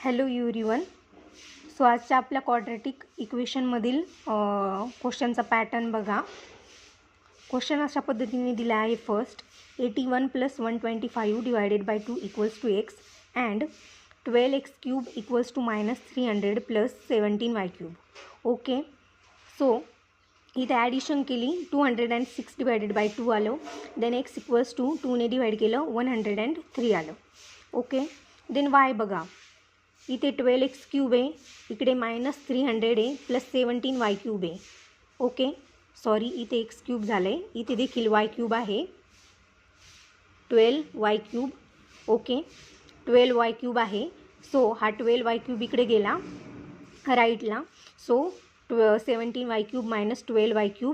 Hello everyone. So आजच्या आपल्या quadratic इक्वेशनमधील क्वेश्चनचा पॅटर्न बघा. क्वेश्चन अशा पद्धतीने दिला आहे. First 81 + 125 divided by 2 equals to x and 12x³ equals to -300 + 17y³. Okay. So इथे ॲडिशन केली 206 डिवायडेड बाय 2 आलं. देन x इक्वल्स टू 2ने डिवाइड केलं 103 आलं. ओके. देन y बघा, इथे 12x³ आहे, इकडे -300 आहे प्लस 17y³ आहे. ओके. सॉरी, इथे x³ झालं आहे, इथे देखील y³ आहे, 12y³. ओके, 12y³ आहे. सो हा 12y³ इकडे गेला राईटला. So 17y³ - 12y³,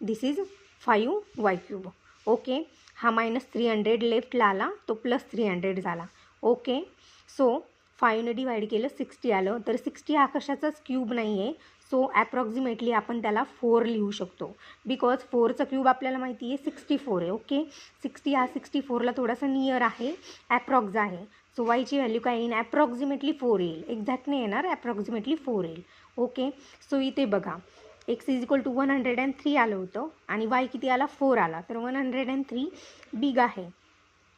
this is 5y³. Okay. हा -300 लेफ्टला आला, तो +300 झाला. ओके. सो 5ने डिवाइड केलं 60 आलं. तर 60 हा कशाचाच क्यूब नाही आहे. सो ॲप्रॉक्सिमेटली आपण त्याला 4 लिहू शकतो, बिकॉज 4चा क्यूब आपल्याला माहिती आहे 64 आहे. ओके. 60 हा 64ला थोडासा नियर आहे, ॲप्रॉक्स आहे. सो वायची व्हॅल्यू काय येईल? ॲप्रॉक्सिमेटली 4 येईल. एक्झॅक्ट नाही येणार, ॲप्रॉक्सिमेटली 4 येईल. ओके. सो इथे बघा, x = 103 आलं होतं आणि y किती आला? 4 आला. तर 103 बिग आहे.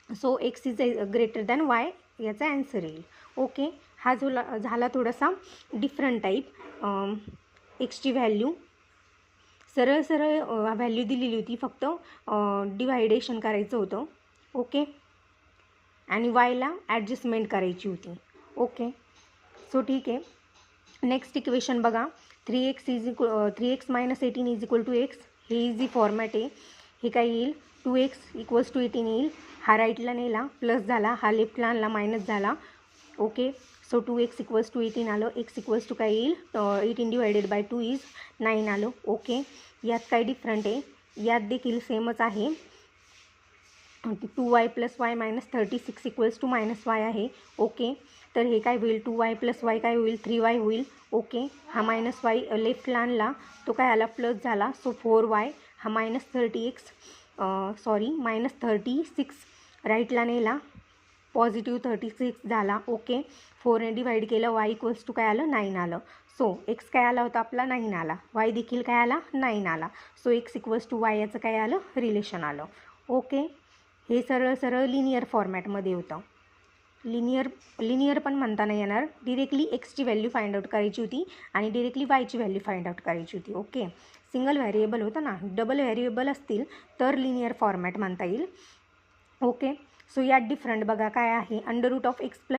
So x is greater than y, याचा ॲन्सर येईल. ओके. हा झाला थोडासा डिफरंट टाईप. एक्सची व्हॅल्यू सरळ व्हॅल्यू दिलेली होती, फक्त डिवायडेशन करायचं होतं. ओके. आणि वायला ॲडजस्टमेंट करायची होती. ओके. सो ठीक आहे. नेक्स्ट इक्वेशन बघा, 3x - 18 = x. हे इझी फॉर्मॅट आहे. हे काय येईल? 2x = 18 येईल. हा राईटला नेला, प्लस झाला, हा लेफ्टला आणला, मायनस झाला. ओके. सो 2x = 18 आलं. x = काय येईल? 18 डिवायडेड बाय 2 इज 9 आलं. ओके. यात काय डिफरंट आहे? यात देखील सेमच आहे. 2y + y - 36 = -y आहे. ओके. तर हे काय होईल? 2y + y काय होईल? 3y होईल. ओके. हा -y लेफ्टला आणला, तो काय आला? प्लस झाला. So 4y. हा -36 राईटला नेला, पॉझिटिव्ह 36 झाला. ओके. 4ने डिवाइड केलं, y = काय आलं? 9 आलं. सो x काय आला होता आपला? 9 आला. y देखील काय आला? 9 आला. सो x = y याचं काय आलं? रिलेशन आलं. ओके. हे सरळ लिनियर फॉर्मॅटमध्ये होतं. लिनियर पण म्हणता नाही येणार. डिरेक्टली एक्सची व्हॅल्यू फाइंड आउट करायची होती आणि डिरेक्टली वायची व्हॅल्यू फाइंड आउट करायची होती. ओके. सिंगल व्हेरिएबल होतं ना, डबल व्हेरिएबल असतील तर लिनियर फॉर्मॅट म्हणता येईल. ओके. सो यात डिफरंट बघा काय आहे? √(x +